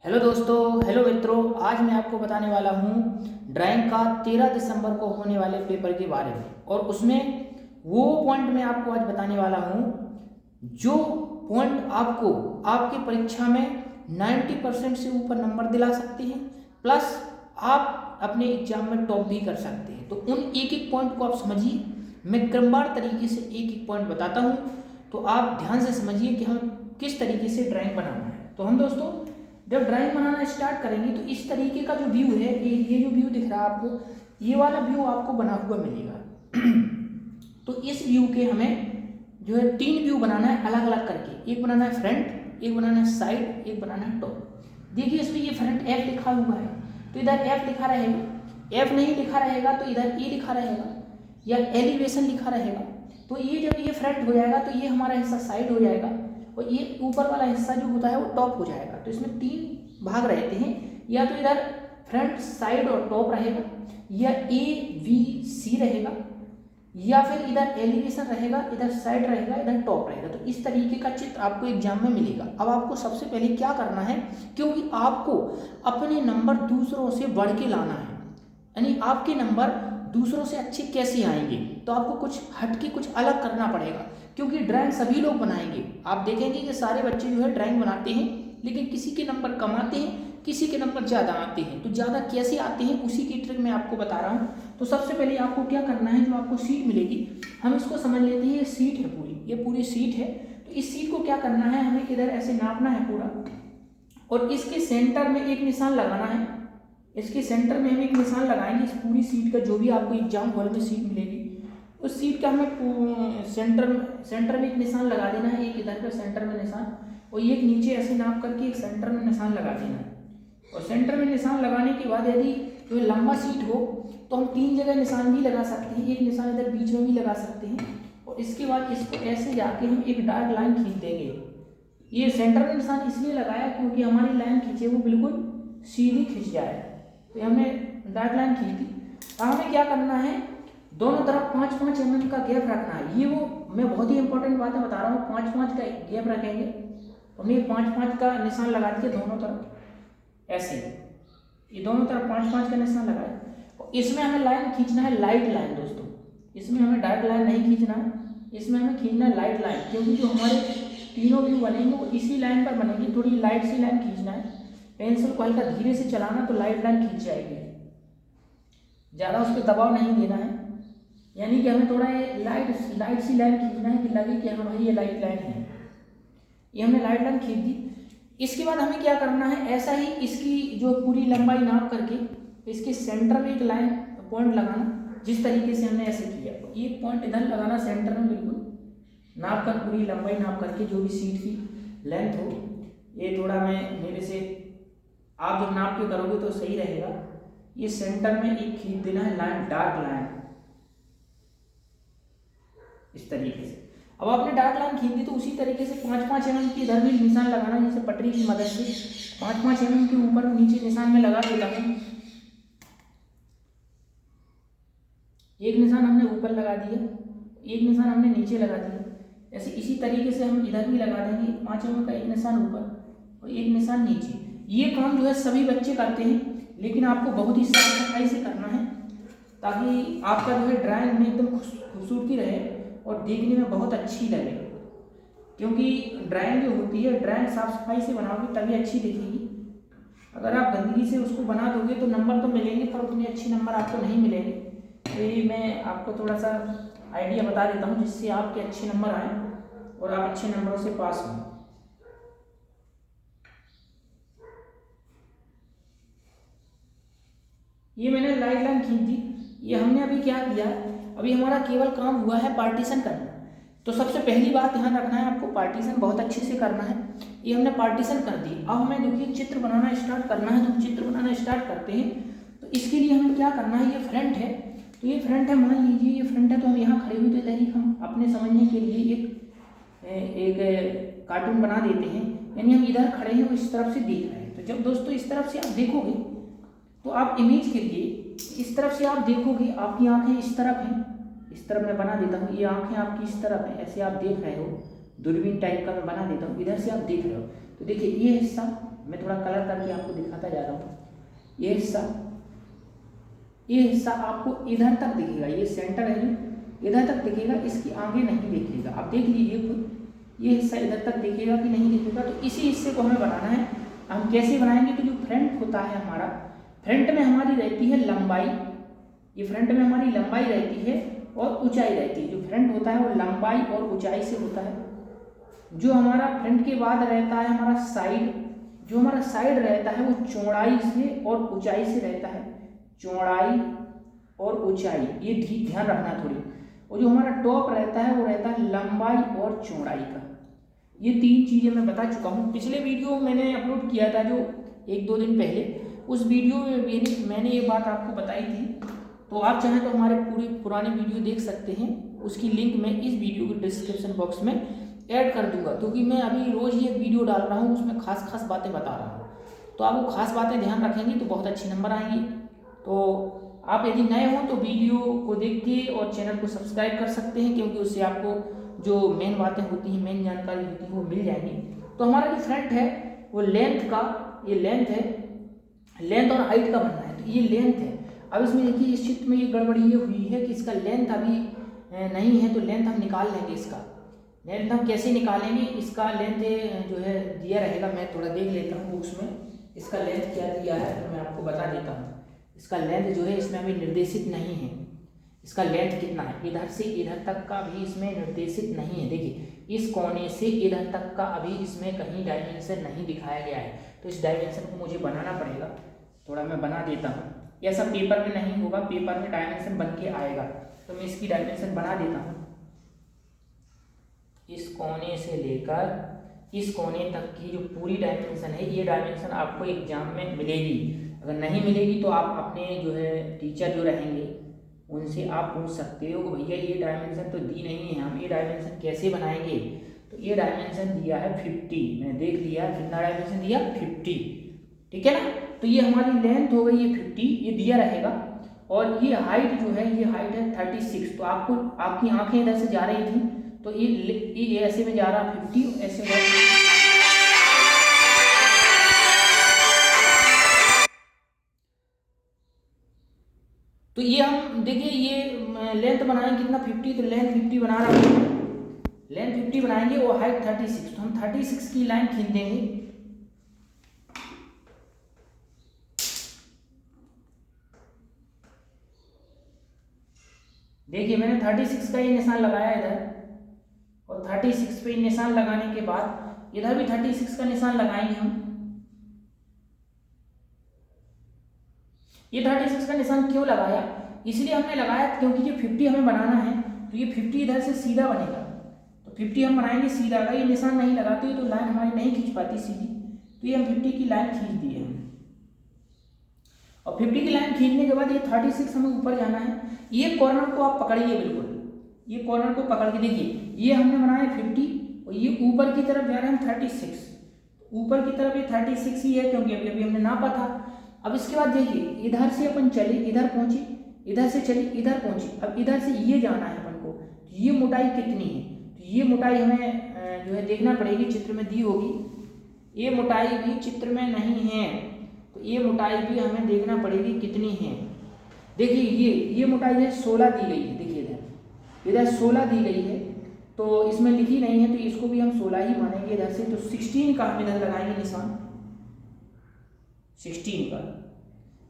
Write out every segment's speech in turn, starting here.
Hello दोस्तों, hello मित्रों। आज मैं आपको बताने वाला हूँ ड्राइंग का 13 दिसंबर को होने वाले पेपर के बारे में। और उसमें वो पॉइंट मैं आपको आज बताने वाला हूँ जो पॉइंट आपको आपकी परीक्षा में 90% से ऊपर नंबर दिला सकते हैं, प्लस आप अपने एग्जाम में टॉप भी कर सकते हैं। तो उन एक एक पॉइंट को आप समझिए। मैं क्रमवार तरीके से एक एक पॉइंट बताता हूँ, तो आप ध्यान से समझिए कि हम किस तरीके से ड्राइंग बनाना है। तो हम दोस्तों जब ड्राइंग बनाना स्टार्ट करेंगे तो इस तरीके का जो व्यू है, ये जो व्यू दिख रहा है आपको, ये वाला व्यू आपको बना हुआ मिलेगा। तो इस व्यू के हमें जो है 3 व्यू बनाना है अलग अलग करके। एक बनाना है फ्रंट, एक बनाना है साइड, एक बनाना है टॉप। देखिए इसमें ये फ्रंट एफ लिखा हुआ है, तो इधर एफ लिखा रहेगा। एफ नहीं लिखा रहेगा तो इधर ए लिखा रहेगा या एलिवेशन लिखा रहेगा। तो ये जब ये फ्रंट हो जाएगा तो ये हमारा हिस्सा साइड हो जाएगा और ये ऊपर वाला हिस्सा जो होता है वो टॉप हो जाएगा। तो इसमें 3 भाग रहते हैं, या तो इधर फ्रंट, साइड और टॉप रहेगा, या ए बी सी रहेगा, या फिर इधर एलिवेशन रहेगा, इधर साइड रहेगा, इधर टॉप रहेगा। तो इस तरीके का चित्र आपको एग्जाम में मिलेगा। अब आपको सबसे पहले क्या करना है, क्योंकि आपको अपने नंबर दूसरों से बढ़ के लाना है, यानी आपके नंबर दूसरों से अच्छे कैसे आएंगे, तो आपको कुछ हटके कुछ अलग करना पड़ेगा। क्योंकि ड्राइंग सभी लोग बनाएंगे। आप देखेंगे कि सारे बच्चे जो है ड्राइंग बनाते हैं, लेकिन किसी के नंबर कम आते हैं, किसी के नंबर ज़्यादा आते हैं। तो ज़्यादा कैसे आते हैं उसी की ट्रिक मैं आपको बता रहा हूँ। तो सबसे पहले आपको क्या करना है, जो आपको सीट मिलेगी, हम इसको समझ लेते हैं ये सीट है पूरी, ये पूरी सीट है। तो इस सीट को क्या करना है, हमें इधर ऐसे नापना है पूरा, और इसके सेंटर में एक निशान लगाना है। इसके सेंटर में हम एक निशान लगाएंगे। इस पूरी सीट का जो भी आपको एग्जाम हॉल में सीट मिलेगी, उस सीट का हमें सेंटर में एक निशान लगा देना है। एक इधर पे सेंटर में निशान, और एक नीचे ऐसे नाप करके एक सेंटर में निशान लगा देना है। और सेंटर में निशान लगाने के बाद यदि जो लंबा सीट हो तो हम 3 जगह निशान भी लगा सकते हैं। एक निशान इधर बीच में भी लगा सकते हैं, और इसके बाद इसको ऐसे जाके हम एक डार्क लाइन खींच देंगे। ये सेंटर में निशान इसलिए लगाया क्योंकि हमारी लाइन खींचे वो बिल्कुल सीधी खिंच जाए। तो हमने डार्क लाइन खींच दी। अब हमें क्या करना है, दोनों तरफ 5-5 mm का गैप रखना है। ये वो मैं बहुत ही इंपॉर्टेंट बातें बता रहा हूँ। 5-5 का गैप रखेंगे, हमने 5-5 का निशान लगा दिया दोनों तरफ ऐसे। ये दोनों तरफ 5-5 का निशान लगाए, और इसमें हमें लाइन खींचना है लाइट लाइन दोस्तों। इसमें हमें डार्क लाइन नहीं खींचना है, इसमें हमें खींचना है लाइट लाइन। क्योंकि जो हमारे तीनों व्यू बनेंगे वो इसी लाइन पर बनेंगे। थोड़ी लाइट सी लाइन खींचना है। पेंसिल को हल्का धीरे से चलाना तो लाइट लाइन खींच जाएगी, ज़्यादा उस पर दबाव नहीं देना है। यानी कि हमें थोड़ा ये लाइट सी लाइन खींचना है कि लगे कि हाँ भाई ये लाइट लाइन है। ये हमने लाइट लाइन खींच दी। इसके बाद हमें क्या करना है, ऐसा ही इसकी जो पूरी लंबाई नाप करके इसके सेंटर में एक लाइन पॉइंट लगाना, जिस तरीके से हमने ऐसे किया। एक पॉइंट इधर लगाना सेंटर में, बिल्कुल नाप कर, पूरी लंबाई नाप करके, जो भी सीट की लेंथ हो। ये थोड़ा मैं मेरे से आप जब नाप के करोगे तो सही रहेगा। ये सेंटर में एक खींच देना है लाइन, डार्क लाइन, इस तरीके से। अब आपने डार्क लाइन खींच दी तो उसी तरीके से 5-5 mm की इधर भी निशान लगाना, जैसे पटरी की मदद से 5-5 mm के ऊपर नीचे निशान में लगा देता हूँ। एक निशान हमने ऊपर लगा दिया, एक निशान हमने नीचे लगा दिया। ऐसे इसी तरीके से हम इधर भी लगा देंगे 5 mm का एक निशान ऊपर और एक निशान नीचे। ये काम जो है सभी बच्चे करते हैं, लेकिन आपको बहुत ही साफ सफाई से करना है, ताकि आपका जो है ड्राइंग में एकदम खूबसूरती रहे और देखने में बहुत अच्छी लगे। क्योंकि ड्राइंग जो होती है, ड्राइंग साफ सफाई से बनाओगे तभी अच्छी दिखेगी। अगर आप गंदगी से उसको बना दोगे तो नंबर तो मिलेंगे, पर उतने अच्छे नंबर आपको नहीं मिलेंगे। तो ये मैं आपको थोड़ा सा आइडिया बता देता हूँ, जिससे आपके अच्छे नंबर आएँ और आप अच्छे नंबरों से पास हों। ये मैंने लाइट लाइन खींच दी। ये हमने अभी क्या किया, अभी हमारा केवल काम हुआ है पार्टीशन करना। तो सबसे पहली बात ध्यान रखना है, आपको पार्टीशन बहुत अच्छे से करना है। ये हमने पार्टीशन कर दी। अब हमें देखिए चित्र बनाना स्टार्ट करना है। तो हम चित्र बनाना स्टार्ट करते हैं। तो इसके लिए हमें क्या करना है, ये फ्रंट है, तो ये फ्रंट है, मान लीजिए ये फ्रंट है, तो हम यहाँ खड़े हुए तो इधर ही हम अपने समझने के लिए एक कार्टून बना देते हैं। यानी हम इधर खड़े हैं और इस तरफ से देख रहे हैं। तो जब दोस्तों इस तरफ से आप देखोगे तो आप इमेज करिए, इस तरफ से आप देखोगे, आपकी आंखें इस तरफ हैं, इस तरफ मैं बना देता हूँ, ये आंखें आपकी इस तरफ हैं, ऐसे आप देख रहे हो, दूरबीन टाइप का मैं बना देता हूँ, इधर से आप देख रहे हो। तो देखिए ये हिस्सा मैं थोड़ा कलर करके आपको दिखाता जा रहा हूँ। ये हिस्सा आपको इधर तक दिखेगा, ये सेंटर है जो इधर तक दिखेगा, इसकी आगे नहीं दिखेगा। आप देख लीजिए खुद, ये हिस्सा इधर तक दिखेगा कि नहीं दिखेगा। तो इसी हिस्से को हमें बनाना है। हम कैसे बनाएंगे? तो जो फ्रंट होता है हमारा, फ्रंट में हमारी रहती है लंबाई, ये फ्रंट में हमारी लंबाई रहती है और ऊंचाई रहती है। जो फ्रंट होता है वो लंबाई और ऊंचाई से होता है। जो हमारा फ्रंट के बाद रहता है हमारा साइड, जो हमारा साइड रहता है वो चौड़ाई से और ऊंचाई से रहता है, चौड़ाई और ऊंचाई, ये ध्यान रखना थोड़ी। और जो हमारा टॉप रहता है वो रहता है लंबाई और चौड़ाई का। ये 3 चीज़ें मैं बता चुका हूँ। पिछले वीडियो मैंने अपलोड किया था जो 1-2 दिन पहले, उस वीडियो में मैंने ये बात आपको बताई थी। तो आप चाहें तो हमारे पूरी पुरानी वीडियो देख सकते हैं, उसकी लिंक मैं इस वीडियो के डिस्क्रिप्शन बॉक्स में ऐड कर दूंगा, क्योंकि मैं अभी रोज़ ही एक वीडियो डाल रहा हूँ, उसमें खास बातें बता रहा हूँ। तो आप वो खास बातें ध्यान रखेंगे तो बहुत अच्छे नंबर आएंगे। तो आप यदि नए हों तो वीडियो को देख के और चैनल को सब्सक्राइब कर सकते हैं, क्योंकि उससे आपको जो मेन बातें होती हैं, मेन जानकारी होती है वो मिल जाएंगी। तो हमारा जो फ्रंट है वो लेंथ का, ये लेंथ है, लेंथ और हाइट का बनना है। तो ये लेंथ है। अब इसमें देखिए इस चित्र में ये गड़बड़ी ये हुई है कि इसका लेंथ अभी नहीं है, तो लेंथ हम निकाल लेंगे। इसका लेंथ हम कैसे निकालेंगे? इसका लेंथ जो है दिया रहेगा, मैं थोड़ा देख लेता हूँ बुक्स में इसका लेंथ क्या दिया है, तो मैं आपको बता देता हूँ। इसका लेंथ जो है इसमें अभी निर्देशित नहीं है, इसका लेंथ कितना है। इधर से इधर तक का भी इसमें निर्देशित नहीं है। देखिए इस कोने से इधर तक का अभी इसमें कहीं डायमेंशन नहीं दिखाया गया है, तो इस डायमेंशन को मुझे बनाना पड़ेगा। थोड़ा मैं बना देता हूँ, ऐसा पेपर में नहीं होगा, पेपर में डायमेंशन बन के आएगा। तो मैं इसकी डायमेंशन बना देता हूँ। इस कोने से लेकर इस कोने तक की जो पूरी डायमेंशन है, ये डायमेंशन आपको एग्जाम में मिलेगी। अगर नहीं मिलेगी तो आप अपने जो है टीचर जो रहेंगे उनसे आप पूछ सकते हो कि भैया ये डायमेंशन तो दी नहीं है, हम ये डायमेंशन कैसे बनाएंगे। तो ये डायमेंशन दिया है 50, मैंने देख लिया कितना डायमेंशन दिया 50, ठीक है ना। तो ये हमारी लेंथ हो गई, ये 50 ये दिया रहेगा। और ये हाइट जो है, ये हाइट है 36। तो आपको आपकी आंखें इधर से जा रही थी, तो ये ऐसे में जा रहा 50, ऐसे में तो ये हम देखिए ये लेंथ बनाएंगे कितना 50, तो लेंथ 50 बना रहा हूँ, लेंथ 50 बनाएंगे और हाइट 36। तो हम 36 की लाइन खींच देंगे। देखिए मैंने 36 का ये निशान लगाया इधर, और 36 पे निशान लगाने के बाद इधर भी 36 का निशान लगाएंगे हम। ये 36 का निशान क्यों लगाया? इसलिए हमने लगाया क्योंकि ये 50 हमें बनाना है, तो ये 50 इधर से सीधा बनेगा। तो 50 हम बनाएंगे सीधा, अगर ये निशान नहीं लगाते तो लाइन हमारी नहीं खींच पाती सीधी। तो ये हम 50 की लाइन खींच दी है हमने, और 50 की लाइन खींचने के बाद ये 36 हमें ऊपर जाना है। ये कॉर्नर को आप पकड़िए बिल्कुल, ये कॉर्नर को पकड़ के देखिए, ये हमने बनाया 50 और ये ऊपर की तरफ जा रहे हैं हम 36। ऊपर की तरफ ये 36 ही है, क्योंकि अभी हमने नापा था। अब इसके बाद देखिए इधर से अपन चले, इधर पहुंचे, इधर से चले, इधर पहुंचे। अब इधर से ये जाना है अपन को, तो ये मोटाई कितनी है? तो ये मोटाई हमें जो है देखना पड़ेगी, चित्र में दी होगी। ये मोटाई भी चित्र में नहीं है, तो ये मोटाई भी हमें देखना पड़ेगी कितनी है। देखिए ये मोटाई है 16 दी गई है। देखिए इधर 16 दी गई है, तो इसमें लिखी नहीं है, तो इसको भी हम 16 ही मानेंगे इधर से। तो 16 का हम इधर लगाएंगे निशान, 16 का।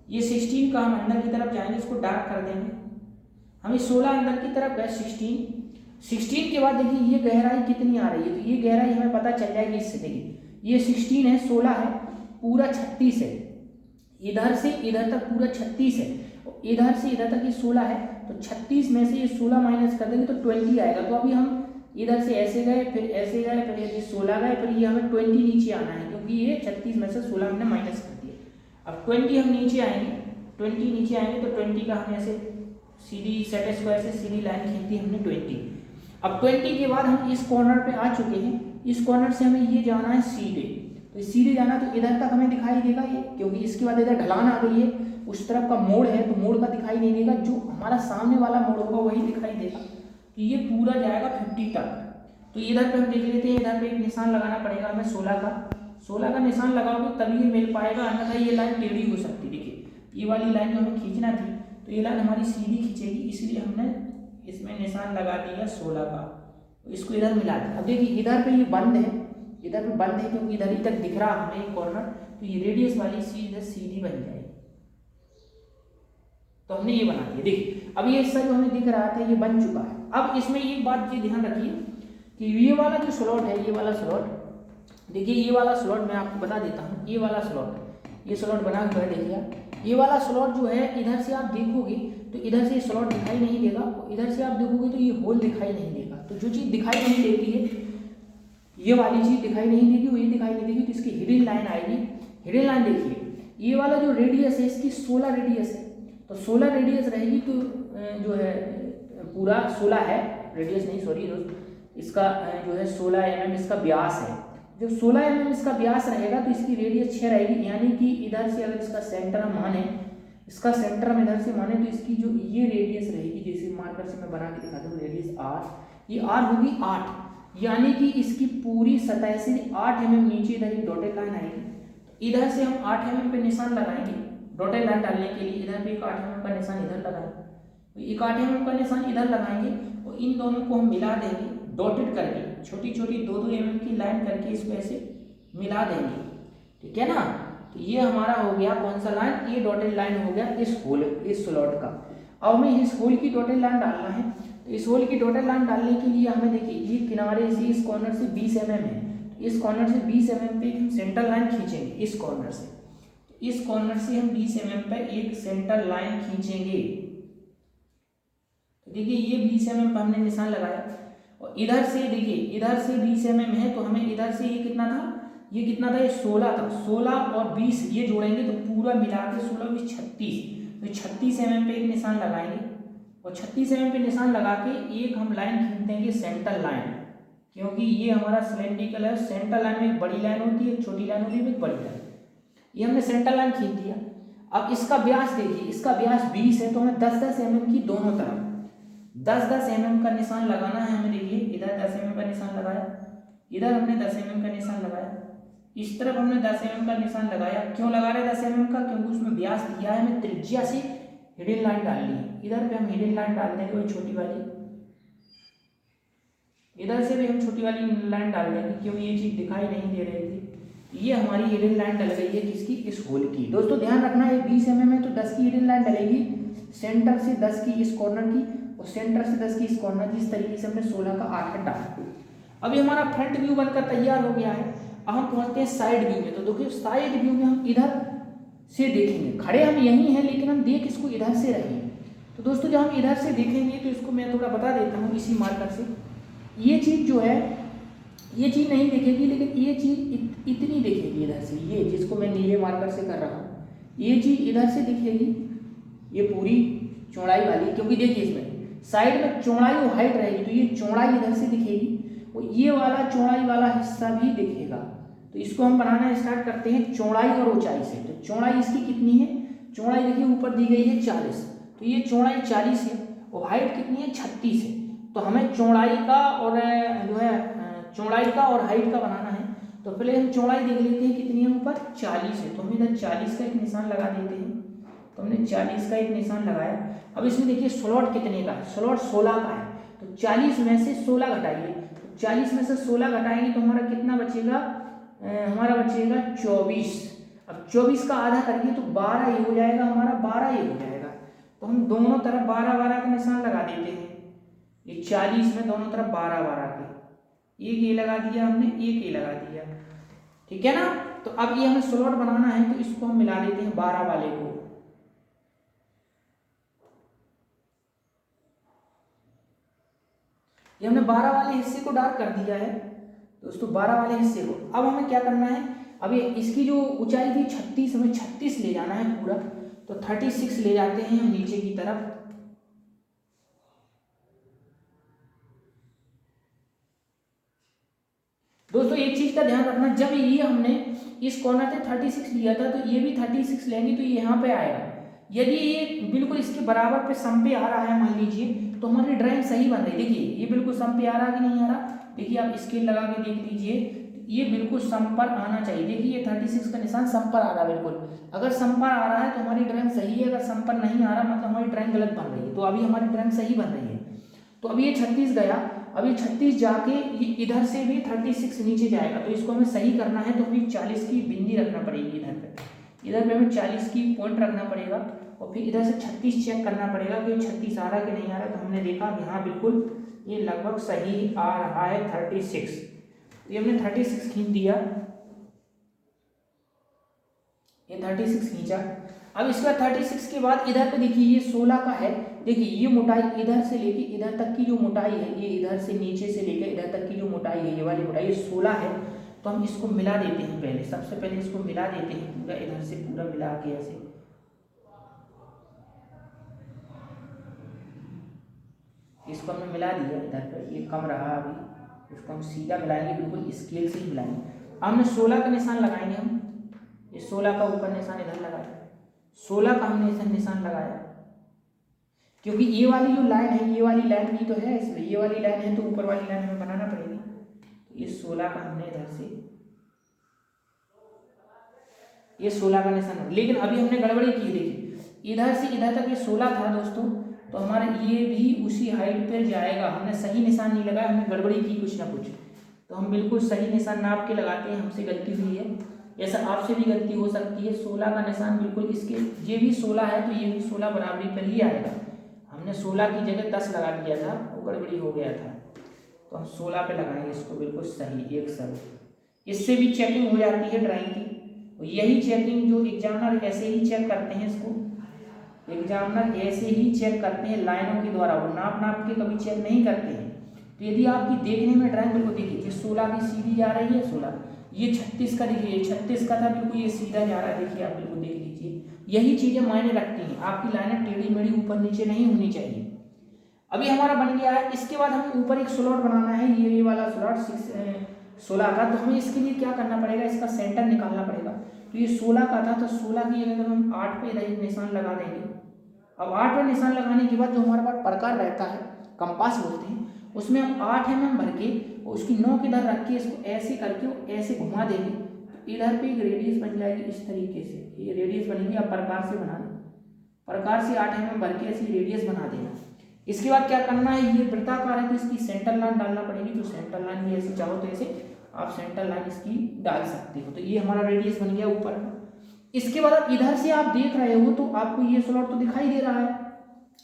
ये 16 का हम अंदर की तरफ जाएंगे, इसको डार्क कर देंगे। हमें 16 अंदर की तरफ गए, 16 के बाद देखिए ये गहराई कितनी आ रही है, तो ये गहराई हमें पता चल जाएगी इससे। देखिए ये 16 है, 16 है, पूरा 36 है। इधर से इधर तक पूरा 36 है, इधर से इधर तक ये 16 है, तो 36 में से ये 16 माइनस कर देंगे तो 20 आएगा। तो अभी हम इधर से ऐसे गए, फिर ऐसे गए, फिर ये 16 गए, फिर ये हमें 20 नीचे आना है, क्योंकि ये 36 में से 16 हमने माइनस कर दिया। अब 20 हम नीचे आएंगे, 20 नीचे आएंगे तो 20 का हम ऐसे सीधी सेट स्क्वायर से सीधी लाइन खींच दी हमने 20। अब 20 के बाद हम इस कॉर्नर पे आ चुके हैं, इस कॉर्नर से हमें ये जाना है सीधे। तो सीधे जाना तो इधर तक हमें दिखाई देगा ये, क्योंकि इसके बाद इधर ढलान आ गई है, उस तरफ का मोड़ है, तो मोड़ का दिखाई नहीं देगा, जो हमारा सामने वाला मोड़ होगा वही दिखाई देगा। तो ये पूरा जाएगा 50 तक। तो इधर पे हम देख लेते हैं, इधर पे एक निशान लगाना पड़ेगा हमें 16 का। 16 का निशान लगाओगे तभी ये मिल पाएगा, अन्यथा ये लाइन टेढ़ी हो सकती है। देखिए ये वाली लाइन जो हमें खींचना थी तो ये लाइन हमारी सीधी खींचेगी, इसलिए हमने इसमें निशान लगा दिया 16 का, तो इसको इधर मिला दिया। अब देखिए इधर पे ये बंद है, इधर पे बंद है क्योंकि इधर ही तक दिख रहा हमें एक कॉर्नर, तो ये रेडियस वाली चीज सीधी बन जाएगी। तो हमने ये बना दिया। देखिए अब ये हिस्सा जो हमें दिख रहा था ये बन चुका है। अब इसमें एक बात ये ध्यान रखिए कि ये वाला जो स्लॉट है, ये वाला स्लॉट, देखिए ये वाला स्लॉट मैं आपको बता देता हूँ, ये वाला स्लॉट, ये स्लॉट बना हुआ है। देखिए ये वाला स्लॉट जो है इधर से आप देखोगे तो इधर से स्लॉट दिखाई नहीं देगा, इधर से आप देखोगे तो ये होल दिखाई नहीं देगा। तो जो चीज़ दिखाई नहीं देती है, ये वाली चीज़ दिखाई नहीं देगी, वो ये दिखाई नहीं देगी, तो इसकी हिडन लाइन आएगी। हिडन लाइन देखिए ये वाला जो रेडियस है इसकी 16 रेडियस है, तो 16 रेडियस रहेगी, तो जो है पूरा 16 है, रेडियस नहीं सॉरी दोस्त, इसका जो है 16 mm इसका व्यास है। जब 16 mm इसका व्यास रहेगा तो इसकी रेडियस 6 रहेगी, यानी कि इधर से अगर इसका सेंटर हम माने, इसका सेंटर हम इधर से माने तो इसकी जो ये रेडियस रहेगी, जैसे मार्कर से मैं बना के दिखाता हूँ, रेडियस r, ये r होगी 8, यानी कि इसकी पूरी सतह से 8 mm नीचे इधर एक डॉटेड लाइन आएगी। तो इधर से हम 8 mm पे निशान लगाएंगे डॉटेड लाइन डालने के लिए, इधर भी एक 8 mm का निशान इधर लगाएंगे, तो एक 8 mm का निशान इधर लगाएंगे और इन दोनों को हम मिला देंगे डॉटेड करके, छोटी छोटी 2-2 mm की लाइन करके इसको ऐसे मिला देंगे, ठीक है ना। तो ये हमारा हो गया कौन सा लाइन, ये डॉटेड लाइन हो गया इस होल, इस स्लॉट का। अब हमें इस होल की डॉटेड लाइन डालना है, तो इस होल की डॉटेड लाइन डालने के लिए हमें देखिए ये किनारे से इस कॉर्नर से 20 mm है, इस कॉर्नर से 20 mm पे हम सेंटर लाइन खींचेंगे, इस कॉर्नर से, इस कॉर्नर से हम 20 mm पे एक सेंटर लाइन खींचेंगे। तो देखिए ये 20 mm पर हमने निशान लगाया, और इधर से देखिए इधर से 20 mm है, तो हमें इधर से ये कितना था, ये कितना था, ये 16 था, 16 और 20 ये जोड़ेंगे तो पूरा मिला के 16 20 36, तो 36 mm पे एक निशान लगाएंगे, और 36 mm पे निशान लगा के एक हम लाइन खींच देंगे सेंटर लाइन, क्योंकि ये हमारा सिलेंड्रिकल है, सेंटर लाइन में एक बड़ी लाइन होती है, एक छोटी लाइन होती है, एक बड़ी लाइन, ये हमने सेंटर लाइन खींच दिया। अब इसका व्यास देखिए, इसका व्यास 20 है, तो हमें 10-10 mm की दोनों तरफ 10-10 mm का निशान लगाना है हमें। देखिए इधर 10 mm का निशान लगाया, इधर हमने 10 mm का निशान लगाया, इस तरफ हमने 10 mm का निशान लगाया। क्यों लगा रहे 10 mm का, क्योंकि उसमें व्यास दिया है, हमें त्रिज्या से हिडन लाइन डालनी है। इधर पे हम हिडन लाइन डाल देंगे वही छोटी वाली, इधर से भी हम छोटी वाली लाइन डाल देंगे, क्योंकि ये चीज दिखाई नहीं दे रही थी। ये हमारी हिडन लाइन डल गई है किसकी, इस होल की। दोस्तों ध्यान रखना है 20 mm है तो 10 की हिडन लाइन डलेगी, सेंटर से 10 की इस कॉर्नर की और सेंटर से 10 की इस कॉर्नर की, इस तरीके से हमने 16 का 8 डाला। अभी हमारा फ्रंट व्यू बनकर तैयार हो गया है। अब हम पहुंचते हैं साइड व्यू में। तो देखिए साइड व्यू में हम इधर से देखेंगे, खड़े हम यहीं हैं लेकिन हम देख इसको इधर से रहे हैं। तो दोस्तों जब हम इधर से देखेंगे तो इसको मैं थोड़ा बता देता हूँ इसी मार्कर से। ये चीज़ जो है ये चीज़ नहीं दिखेगी, लेकिन ये चीज़ इतनी दिखेगी इधर से, ये जिसको मैं नीले मार्कर से कर रहा हूँ, ये चीज़ इधर से दिखेगी, ये पूरी चौड़ाई वाली, क्योंकि देखिए इसमें साइड में चौड़ाई और हाइट रहेगी, तो ये चौड़ाई इधर से दिखेगी और ये वाला चौड़ाई वाला हिस्सा भी दिखेगा। तो इसको हम बनाना स्टार्ट करते हैं चौड़ाई और ऊंचाई से। तो चौड़ाई इसकी कितनी है, चौड़ाई देखिए ऊपर दी गई है 40, तो ये चौड़ाई 40 है और हाइट कितनी है 36 है। तो हमें चौड़ाई का और जो है चौड़ाई का और हाइट का बनाना है। तो पहले हम चौड़ाई देख लेते हैं कितनी है, ऊपर 40 है, तो हम इधर 40 का एक निशान लगा देते हैं। तो हमने 40 का एक निशान लगाया। अब इसमें देखिए स्लॉट कितने का है, स्लॉट 16 का है, तो 40 में से 16 घटाइए, तो 40 में से 16 घटाएंगे तो हमारा कितना बचेगा, हमारा बचेगा 24। अब 24 का आधा करिए तो 12 ही हो जाएगा, हमारा 12 ही हो जाएगा। तो हम दोनों तरफ 12-12 का निशान लगा देते हैं। ये 40 में दोनों तरफ 12-12 के, एक ये लगा दिया हमने, एक ये लगा दिया, ठीक है ना। तो अब ये हमें स्लॉट बनाना है, तो इसको हम मिला देते हैं 12 वाले को। ये हमने 12 वाले हिस्से को डार्क कर दिया है दोस्तों, 12 वाले हिस्से को। अब हमें क्या करना है, अभी इसकी जो ऊंचाई थी 36, हमें 36 ले जाना है पूरा, तो 36 ले जाते हैं हम नीचे की तरफ। दोस्तों एक चीज का ध्यान रखना, जब ये हमने इस कॉर्नर से 36 लिया था तो ये भी 36 लेंगे तो ये यहाँ पे आएगा। यदि ये बिल्कुल इसके बराबर पे सम पे आ रहा है मान लीजिए, तो हमारी ड्राइंग सही बन रही है। देखिए ये बिल्कुल सम पे आ रहा है कि नहीं आ रहा, देखिए आप स्केल लगा के देख लीजिए, ये बिल्कुल सम पर आना चाहिए। देखिए ये 36 का निशान सम पर आ रहा है बिल्कुल। अगर सम पर आ रहा है तो हमारी ड्राइंग सही है, अगर सम पर नहीं आ रहा मतलब हमारी ड्राइंग गलत बन रही है। तो अभी हमारी ड्राइंग सही बन रही है। तो अभी ये 36 गया, अभी 36 जाके ये इधर से भी 36 नीचे जाएगा। तो इसको हमें सही करना है तो हमें 40 की बिंदी रखना पड़ेगी इधर पे हमें 40 की पॉइंट रखना पड़ेगा और फिर इधर से 36 चेक करना पड़ेगा कि 36 आ रहा है कि नहीं आ रहा है। तो हमने देखा यहाँ बिल्कुल ये लगभग सही आ रहा है 36। ये हमने 36 खींच दिया, ये 36 खींचा। अब इसका 36 के बाद इधर पे देखिए ये 16 का है। देखिए ये मोटाई इधर से लेके इधर तक की जो मोटाई है, ये इधर से नीचे से लेकर इधर तक की जो मोटाई है, ये वाली मोटाई ये 16 है। तो हम इसको मिला देते हैं पहले, सबसे पहले इसको मिला देते हैं पूरा, इधर से पूरा मिला के ऐसे। इसको हमने मिला दिया इधर पर, ये कम रहा अभी, इसको हम सीधा मिलाएंगे, बिल्कुल स्केल से ही मिलाएंगे। हमने 16 का निशान लगाएंगे हम, ये 16 का ऊपर निशान इधर लगाया, 16 का हमने इधर निशान लगाया, क्योंकि ये वाली जो लाइन है ये वाली लाइन भी तो है इसमें, ये वाली लाइन है तो ऊपर वाली लाइन हमें बनाना पड़ेगी। तो ये 16 का हमने इधर से ये 16 का निशान, लेकिन अभी हमने गड़बड़ी की। देखिए इधर से इधर तक ये 16 था दोस्तों, तो हमारा ये भी उसी हाइट पर जाएगा। हमने सही निशान नहीं लगाया, हमने गड़बड़ी की कुछ ना कुछ। तो हम बिल्कुल सही निशान नाप के लगाते हैं, हमसे गलती हुई है, ऐसा आपसे भी गलती हो सकती है। 16 का निशान बिल्कुल इसके, ये भी 16 है तो ये भी 16 बराबरी पर ही आएगा। हमने 16 की जगह 10 लगा दिया था, वो गड़बड़ी हो गया था। तो हम 16 पे लगाएंगे इसको बिल्कुल सही एक सब। इससे भी चेकिंग हो जाती है ड्राइंग की। यही चेकिंग जो एग्जामिनर ऐसे ही चेक करते हैं, इसको एग्जामिनर ऐसे ही चेक करते हैं लाइनों के द्वारा, वो नाप नाप के कभी चेक नहीं करते हैं। तो यदि आपकी देखने में ड्राइंग बिल्कुल देखिए 16 की सीधी जा रही है 16, ये 36 का देखिए 36 का था बिल्कुल ये सीधा जा रहा है, देखिए आप बिल्कुल देख लीजिए। यही चीज़ें मायने रखती हैं, आपकी लाइनें टेढ़ी मेढ़ी ऊपर नीचे नहीं होनी चाहिए। अभी हमारा बन गया है, इसके बाद हमें ऊपर एक स्लॉट बनाना है, ये वाला स्लॉट 16 का। तो हमें इसके लिए क्या करना पड़ेगा, इसका सेंटर निकालना पड़ेगा। तो ये 16 का था, तो 16 की जगह हम 8 पे इधर निशान लगा देंगे। अब 8 पे निशान लगाने के बाद जो हमारे पास प्रकार रहता है, कंपास बोलते हैं, उसमें हम 8 mm भर के उसकी नोक इधर रख के इसको ऐसे करके ऐसे घुमा देंगे। तो इधर पे एक रेडियस बन जाएगी इस तरीके से, ये रेडियस बनेगी। आप प्रकार से बना दें, प्रकार से 8 mm भर के ऐसी रेडियस बना देना। इसके बाद क्या करना है, ये वृत्ताकार है तो इसकी सेंटर लाइन डालना पड़ेगी। तो सेंटर लाइन भी ऐसे चाहो तो ऐसे आप सेंटर लाइन इसकी डाल सकते हो। तो ये हमारा रेडियस बन गया ऊपर। इसके बाद आप इधर से आप देख रहे हो तो आपको ये स्लॉट तो दिखाई दे रहा है,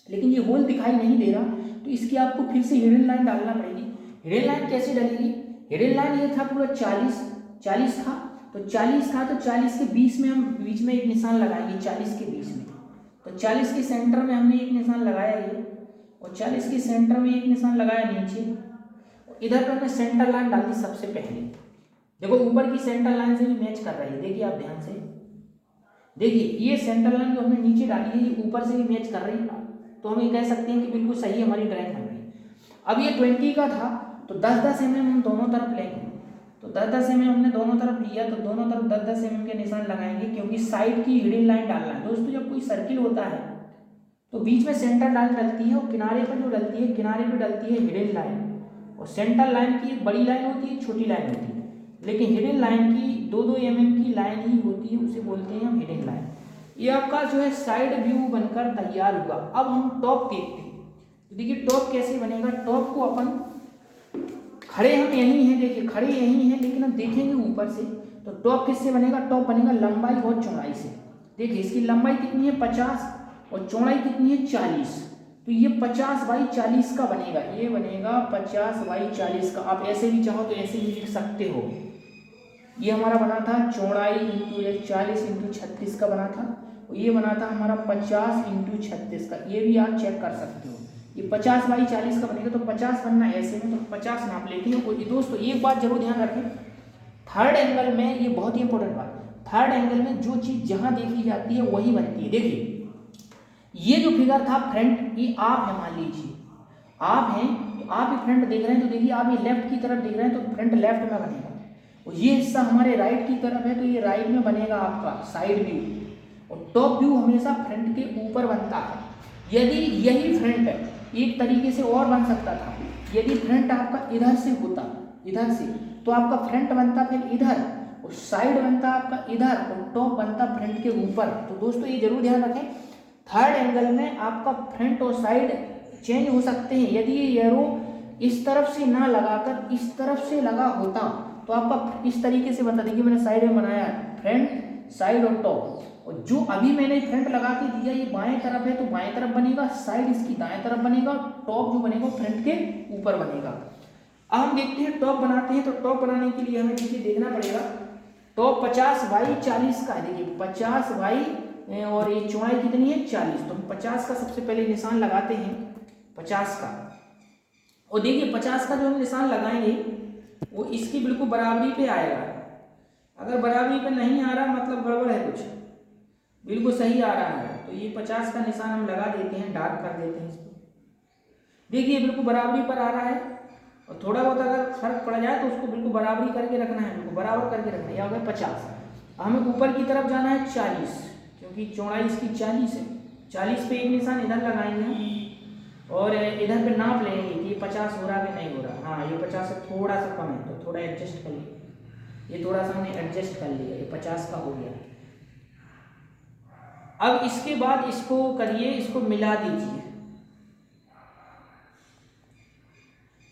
लेकिन ये होल दिखाई नहीं दे रहा। तो इसकी आपको फिर से हिडन लाइन डालना पड़ेगी। हिडन लाइन कैसे डलेगी, हिडन लाइन ये था पूरा 40 था, तो 40 था तो 40 के बीच में हम बीच में एक निशान लगाएंगे, 40 के बीच में। तो 40 के सेंटर में हमने एक निशान लगाया ये, और 40 के सेंटर में एक निशान लगाया नीचे। इधर पर हमने सेंटर लाइन डाल दी सबसे पहले। देखो ऊपर की सेंटर लाइन से भी मैच कर रही है, देखिए आप ध्यान से देखिए, ये सेंटर लाइन जो हमने नीचे डाली है ये ऊपर से भी मैच कर रही है। तो हम ये कह सकते हैं कि बिल्कुल सही हमारी ड्राइंग बन रही है। अब ये 20 का था तो 10-10 mm हम दोनों तरफ लेंगे। तो 10-10 mm हमने दोनों तरफ लिया, तो दोनों तरफ 10-10 mm के निशान लगाएंगे, क्योंकि साइड की हिडन लाइन डालना है। दोस्तों जब कोई सर्किल होता है तो बीच में सेंटर लाइन डलती है, और किनारे पर जो डलती है, किनारे पर डलती है हिडन लाइन। और सेंटर लाइन की एक बड़ी लाइन होती है, छोटी लाइन होती है, लेकिन हिडन लाइन की 2-2 mm की लाइन ही होती है, उसे बोलते हैं हम हिडन लाइन। ये आपका जो है साइड व्यू बनकर तैयार हुआ। अब हम टॉप देखते हैं। तो देखिए टॉप कैसे बनेगा। टॉप को अपन खड़े हम यहीं हैं, देखिए खड़े यहीं हैं, लेकिन हम देखेंगे ऊपर से। तो टॉप किससे बनेगा, टॉप बनेगा लंबाई और चौड़ाई से। देखिए इसकी लंबाई कितनी है 50 और चौड़ाई कितनी है 40। तो ये 50/40 का बनेगा, ये बनेगा 50/40 का। आप ऐसे भी चाहो तो ऐसे भी लिख सकते हो। ये हमारा बना था चौड़ाई × 40 × 36 का बना था, और ये बना था हमारा 50 × 36 का। ये भी आप चेक कर सकते हो। ये 50/40 का बनेगा, तो 50 बनना ऐसे में, तो 50 नाप लेते हैं। और दोस्तों एक बात जरूर ध्यान रखें, थर्ड एंगल में, ये बहुत ही इंपॉर्टेंट बात, थर्ड एंगल में जो चीज़ जहाँ देखी जाती है वही बनती है। देखिए ये जो फिगर था फ्रंट, ये आप है, मान लीजिए आप हैं, तो आप ये फ्रंट देख रहे हैं, तो देखिए आप ये लेफ्ट की तरफ देख रहे हैं, तो फ्रंट लेफ्ट में बनेगा। और ये हिस्सा हमारे राइट की तरफ है, तो ये राइट में बनेगा आपका साइड व्यू। और टॉप व्यू हमेशा फ्रंट के ऊपर बनता है। यदि यही फ्रंट एक तरीके से और बन सकता था, यदि फ्रंट आपका इधर से होता, इधर से, तो आपका फ्रंट बनता फिर इधर, और साइड बनता आपका इधर, और टॉप बनता फ्रंट के ऊपर। तो दोस्तों ये जरूर ध्यान रखें, थर्ड एंगल में आपका फ्रंट और साइड चेंज हो सकते हैं। यदि ये एरो इस तरफ से ना लगाकर इस तरफ से लगा होता तो आपका इस तरीके से बनता। देखिए मैंने साइड में बनाया है, फ्रंट, साइड और टॉप, और जो अभी मैंने फ्रंट लगा के दिया ये बाएं तरफ है तो बाएं तरफ बनेगा, साइड इसकी दाएं तरफ बनेगा, टॉप जो बनेगा फ्रंट के ऊपर बनेगा। अब हम देखते हैं टॉप बनाते हैं। तो टॉप बनाने के लिए हमें देखिए देखना पड़ेगा, टॉप 50 बाई 40 का है। देखिए 50 बाई और ये चौड़ाई कितनी है 40, तो हम 50 का सबसे पहले निशान लगाते हैं, 50 का। और देखिए 50 का जो हम निशान लगाएंगे वो इसकी बिल्कुल बराबरी पे आएगा। अगर बराबरी पे नहीं आ रहा मतलब गड़बड़ है कुछ, बिल्कुल सही आ रहा है तो ये 50 का निशान हम लगा देते हैं, डार्क कर देते हैं इसको। देखिए बिल्कुल बराबरी पर आ रहा है, और थोड़ा बहुत अगर फर्क पड़ जाए तो उसको बिल्कुल बराबरी करके रखना है, बिल्कुल बराबर करके रखना है। यह हो गया 50। हमें ऊपर की तरफ जाना है 40, क्योंकि चौड़ाई इसकी 40 है। 40 पे एक निशान इधर लगाएंगे हम, और इधर पे नाप लेंगे कि ये 50 हो रहा कि नहीं हो रहा। हाँ ये 50 से थोड़ा सा कम है तो थोड़ा एडजस्ट कर लिया, ये थोड़ा सा हमने एडजस्ट कर लिया, ये 50 का हो गया। अब इसके बाद इसको करिए, इसको मिला दीजिए,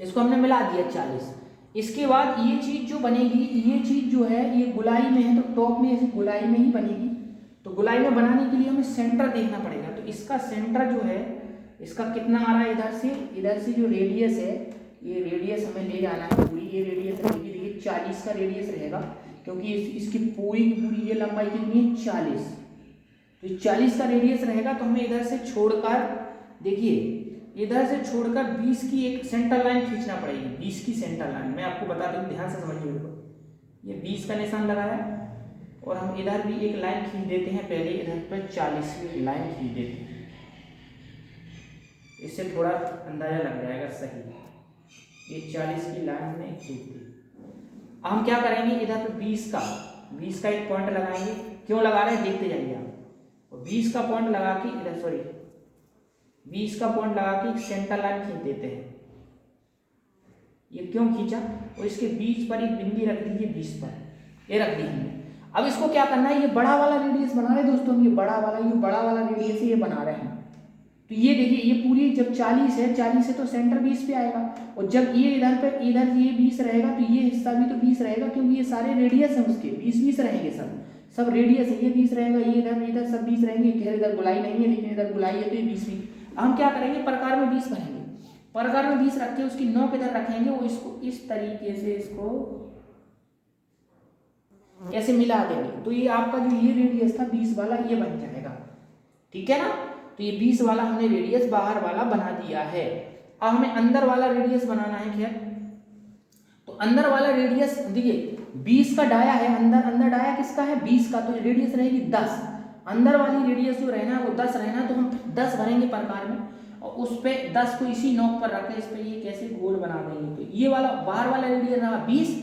इसको हमने मिला दिया 40। इसके बाद ये चीज जो बनेगी, ये चीज जो है ये गुलाई में है तो टॉप में ऐसे गुलाई में ही बनेगी। तो गुलाई में बनाने के लिए हमें सेंटर देखना पड़ेगा। तो इसका सेंटर जो है इसका कितना आ रहा है, इधर से जो रेडियस है, ये रेडियस हमें ले जाना है पूरी, ये रेडियस रहेगी, देखिए 40 का रेडियस रहेगा, क्योंकि इसकी पूरी की पूरी ये लंबाई कितनी है 40, तो 40 का रेडियस रहेगा। तो हमें इधर से छोड़कर, देखिए इधर से छोड़कर 20 की एक सेंटर लाइन खींचना पड़ेगी, 20 की सेंटर लाइन। मैं आपको बता दूं, ध्यान से समझिए, ये 20 का निशान लगाया और हम इधर भी एक लाइन खींच देते हैं, पहले इधर पर 40 की लाइन खींच देते हैं, इससे थोड़ा अंदाजा लग जाएगा सही। ये 40 की लाइन में खींच दी। अब हम क्या करेंगे, इधर पे 20 का एक पॉइंट लगाएंगे। क्यों लगा रहे हैं देखते जाइए आप। और 20 का पॉइंट लगा के इधर, सॉरी 20 का पॉइंट लगा के सेंटर लाइन खींच देते हैं। ये क्यों खींचा, और इसके बीच पर एक बिंदी रख दीजिए, 20 पर ये रख दी हमने। अब इसको क्या करना है, ये बड़ा वाला रेडियस बना रहे हैं दोस्तों, हम ये बड़ा वाला रेडियस ये बना रहे हैं। तो ये देखिए ये पूरी जब 40 है तो सेंटर 20 पे आएगा, और जब ये इधर ये 20 रहेगा तो ये हिस्सा भी तो 20 रहेगा, क्योंकि ये सारे रेडियस हैं उसके 20 रहेंगे, सब रेडियस है। ये 20 रहेगा, ये इधर सब 20 रहेंगे। इधर गुलाई नहीं है लेकिन इधर गुलाई है तो ये 20 भी। हम क्या करेंगे, प्रकार में 20 भरेंगे, प्रकार में 20 रख के उसकी नोक इधर रखेंगे, वो इसको इस तरीके से इसको ऐसे मिला देंगे। तो ये आपका जो ये रेडियस था 20 वाला ये बन जाएगा, ठीक है ना। तो ये 20 वाला हमने रेडियस बाहर वाला बना दिया है। अब हमें अंदर वाला रेडियस बनाना है। खैर तो अंदर वाला रेडियस देखिए 20 का डाया है, अंदर डाया किसका है 20 का, तो रेडियस रहेगी 10। अंदर वाली रेडियस जो रहना है वो 10 रहना है, तो हम 10 भरेंगे प्रकार में, और उस पे 10 को इसी नोक पर रखें, इस पे ये कैसे गोल बना देंगे। तो ये वाला बाहर वाला रेडियस रहा 20,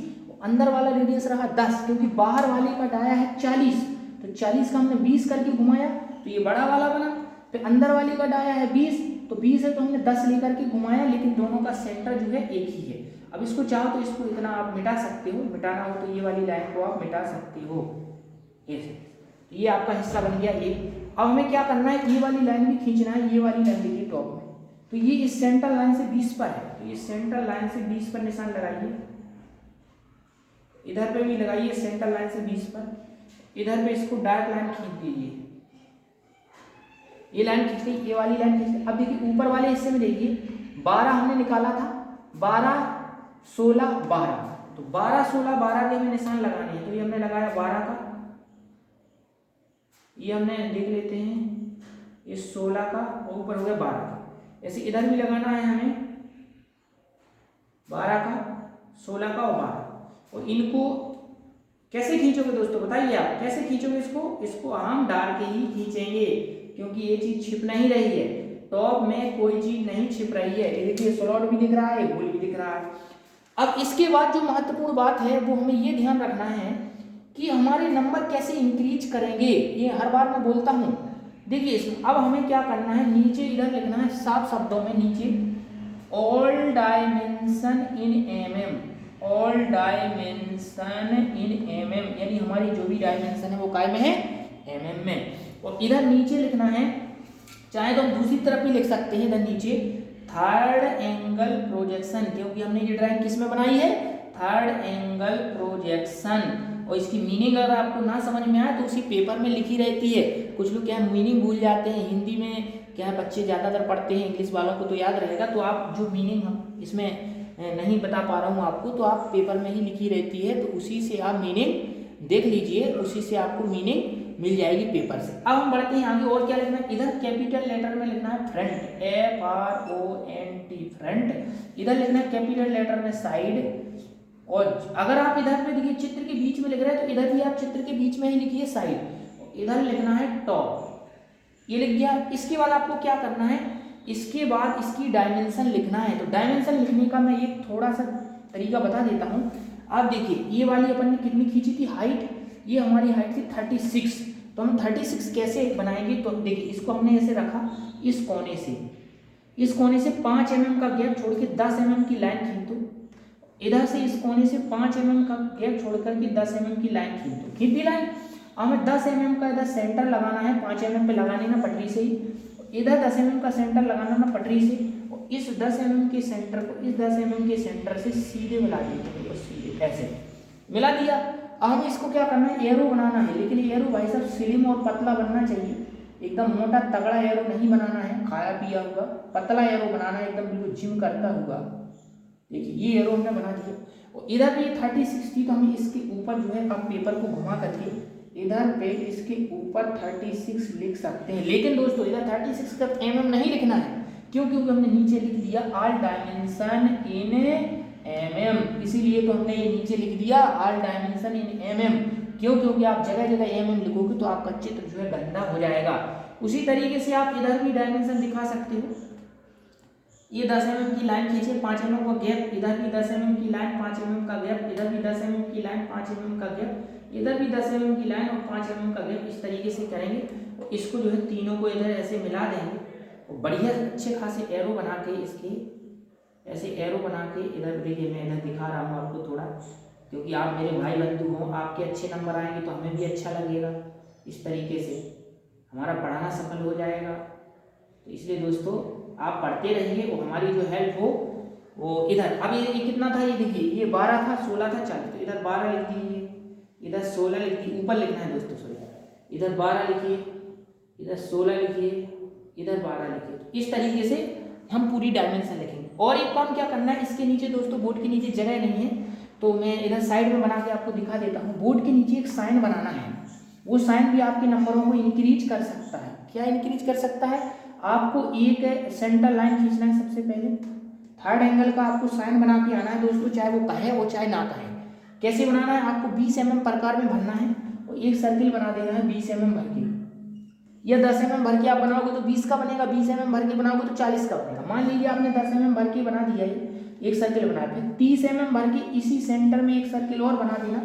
अंदर वाला रेडियस रहा 10, क्योंकि बाहर वाले का डाया है 40, तो 40 का हमने 20 करके घुमाया तो ये बड़ा वाला बना। फिर अंदर वाले का डाया है 20, तो 20 है तो हमने 10 लेकर के घुमाया, लेकिन दोनों का सेंटर जो है एक ही है। अब इसको चाहो तो इसको इतना आप मिटा सकते हो, मिटाना हो तो ये वाली लाइन को आप मिटा सकते हो ऐसे। तो ये आपका हिस्सा बन गया ये। अब हमें क्या करना है, ये वाली लाइन भी खींचना है, ये वाली लाइन देखिए टॉप में, तो ये इस सेंटर लाइन से 20 पर है, तो ये सेंटर लाइन से 20 पर निशान लगाइए, इधर पे भी लगाइए सेंटर लाइन से 20 पर, इधर पे इसको डार्क लाइन खींच दीजिए, ये लाइन खींच ली, ये वाली लाइन खींच ली। अब देखिए ऊपर वाले हिस्से में देखिए 12 हमने निकाला था, 12 16 12, तो 12 16 12 के हमें निशान लगाने हैं। तो ये हमने लगाया 12 का, ये हमने देख लेते हैं ये 16 का, और ऊपर हो गया 12 का। ऐसे इधर भी लगाना है हमें 12 का, 16 का और 12। और इनको कैसे खींचोगे दोस्तों बताइए आप, कैसे खींचोगे इसको हम डाल के ही खींचेंगे, क्योंकि ये चीज छिप नहीं रही है, टॉप में कोई चीज नहीं छिप रही है। ये देखिए स्लॉट भी दिख रहा है, गोल भी दिख रहा है। अब इसके बाद जो महत्वपूर्ण बात है वो हमें ये ध्यान रखना है कि हमारे नंबर कैसे इंक्रीज करेंगे, ये हर बार मैं बोलता हूँ। देखिए इसमें अब हमें क्या करना है, नीचे इधर लिखना है साफ शब्दों में नीचे, all dimension in mm, all dimension in mm, यानी हमारी जो भी डायमेंशन है वो काय में है, mm में। और इधर नीचे लिखना है, चाहे तो हम दूसरी तरफ भी लिख सकते हैं, इधर नीचे थर्ड एंगल प्रोजेक्शन, क्योंकि हमने ये ड्राइंग किस में बनाई है, थर्ड एंगल प्रोजेक्शन। और इसकी मीनिंग अगर आपको ना समझ में आए तो उसी पेपर में लिखी रहती है। कुछ लोग क्या मीनिंग भूल जाते हैं, हिंदी में क्या बच्चे ज़्यादातर पढ़ते हैं, इंग्लिश वालों को तो याद रहेगा, तो आप जो मीनिंग हम इसमें नहीं बता पा रहा हूँ आपको, तो आप पेपर में ही लिखी रहती है, तो उसी से आप मीनिंग देख लीजिए, उसी से आपको मीनिंग मिल जाएगी पेपर से। अब हम बढ़ते हैं आगे, और क्या लिखना है, इधर कैपिटल लेटर में लिखना है फ्रंट, FRONT फ्रंट, इधर लिखना है कैपिटल लेटर में साइड। और अगर आप इधर पे देखिए चित्र के बीच में लिख रहे हैं तो इधर भी आप चित्र के बीच में ही लिखिए साइड, इधर लिखना है टॉप, ये लिख दिया। इसके बाद आपको क्या करना है, इसके बाद इसकी डायमेंशन लिखना है। तो डायमेंशन लिखने का मैं एक थोड़ा सा तरीका बता देता हूँ। आप देखिए ये वाली अपन ने कितनी खींची थी हाइट, ये हमारी हाइट थी 36, तो हम 36 कैसे बनाएंगे, तो देखिए इसको हमने ऐसे रखा, इस कोने से 5 mm का गैप छोड़ के 10 mm की लाइन खींच दो, इधर से इस कोने से 5 mm का गैप छोड़ करके 10 mm की लाइन खींच दो, खींच दी लाइन। हमें 10 mm का इधर सेंटर लगाना है, 5 mm पे लगाने ना पटरी से ही, इधर 10 mm का सेंटर लगाना ना पटरी से, और इस 10 mm के सेंटर को इस 10 mm के सेंटर से सीधे मिला दीजिए, सीधे ऐसे मिला दिया। अब हमें इसको क्या करना है, एरो बनाना है, लेकिन एरो भाई साहब स्लिम और पतला बनना चाहिए, एकदम मोटा तगड़ा एरो नहीं बनाना है, खाया पिया हुआ पतला एरो बनाना है, एकदम बिल्कुल जिम करता हुआ। देखिए ये एरो हमने बना दिया, और इधर भी 36 थी, तो हम इसके ऊपर जो है आप पेपर को घुमा करके इधर पे इसके ऊपर 36 लिख सकते हैं। लेकिन दोस्तों इधर 36 का mm नहीं लिखना है, क्यों, क्योंकि हमने नीचे लिख दिया ऑल डायमेंशन इन mm, इसीलिए तो हमने ये नीचे लिख दिया ऑल डायमेंशन इन mm। क्यों, क्योंकि आप जगह जगह mm लिखोगे तो आपका चित्र जो है गंदा हो जाएगा। उसी तरीके से आप इधर भी डायमेंशन दिखा सकते हो, ये 10 mm की लाइन खींचे, 5 mm का गैप, इधर भी 10 mm की लाइन, 5 mm का गैप, इधर भी 10 mm की लाइन, 5 mm का गैप, इधर भी 10 mm की लाइन और 5 mm का गैप। इस तरीके से करेंगे, और इसको जो है तीनों को इधर ऐसे मिला देंगे, और बढ़िया अच्छे खासे एरो बना के इसके ऐसे एरो बना के इधर देखिए, मैं इधर दिखा रहा हूँ आपको थोड़ा, क्योंकि आप मेरे भाई बंधु हो, आपके अच्छे नंबर आएंगे तो हमें भी अच्छा लगेगा, इस तरीके से हमारा पढ़ाना सफल हो जाएगा। तो इसलिए दोस्तों आप पढ़ते रहिए, और हमारी जो हेल्प हो वो इधर। अब ये कितना था, ये देखिए ये 12 था, 16 था, 40, तो इधर 12 लिख दीजिए, इधर 16 लिख दीजिए, ऊपर लिखना है दोस्तों, सॉरी, इधर 12 लिखिए, इधर 16 लिखिए, इधर 12 लिखिए। तो इस तरीके से हम पूरी डायमेंशन लिखेंगे। और एक काम क्या करना है, इसके नीचे दोस्तों बोर्ड के नीचे जगह नहीं है, तो मैं इधर साइड में बना के आपको दिखा देता हूँ। बोर्ड के नीचे एक साइन बनाना है, वो साइन भी आपके नंबरों को इंक्रीज कर सकता है। क्या इंक्रीज कर सकता है, आपको एक सेंटर लाइन खींचना है, सबसे पहले थर्ड एंगल का आपको साइन बना के आना है दोस्तों, चाहे वो कहे वो चाहे ना कहे। कैसे बनाना है, आपको 20 mm प्रकार में भरना है, और एक सर्किल बना देना है 20 mm भर के, या 10 mm भर के आप बनाओगे तो 20 का बनेगा, 20 mm भर के बनाओगे तो 40 का बनेगा। मान लीजिए आपने 10 mm भर के बना दिया है, एक सर्किल बना, फिर 30 mm भर के इसी सेंटर में एक सर्किल और बना देना,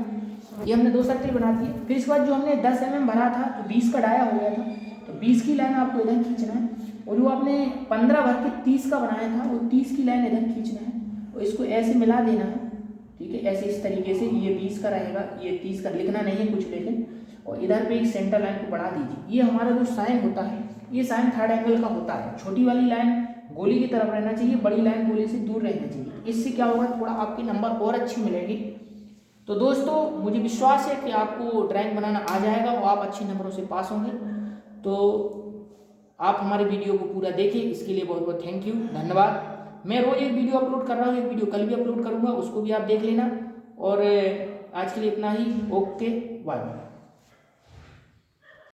ये हमने 2 सर्किल बना दिए। फिर इसके बाद जो हमने 10 mm भरा था, तो 20 का डाया हो गया था, तो 20 की लाइन आपको इधर खींचना है, और जो आपने 15 भर के 30 का बनाया था, वो 30 की लाइन इधर खींचना है, और इसको ऐसे मिला देना है, ठीक है, ऐसे इस तरीके से। ये 20 का रहेगा, ये 30 का, लिखना नहीं है कुछ, लेकिन और इधर पे एक सेंटर लाइन को बढ़ा दीजिए। ये हमारा जो साइन होता है, ये साइन थर्ड एंगल का होता है। छोटी वाली लाइन गोली की तरफ रहना चाहिए, बड़ी लाइन गोली से दूर रहना चाहिए, इससे क्या होगा, थोड़ा आपके नंबर और अच्छी मिलेगी। तो दोस्तों मुझे विश्वास है कि आपको ड्राइंग बनाना आ जाएगा और आप अच्छे नंबरों से पास होंगे। तो आप हमारे वीडियो को पूरा देखिए, इसके लिए बहुत बहुत थैंक यू, धन्यवाद। मैं रोज एक वीडियो अपलोड कर रहा हूँ, एक वीडियो कल भी अपलोड करूँगा, उसको भी आप देख लेना। और आज के लिए इतना ही, ओके बाय।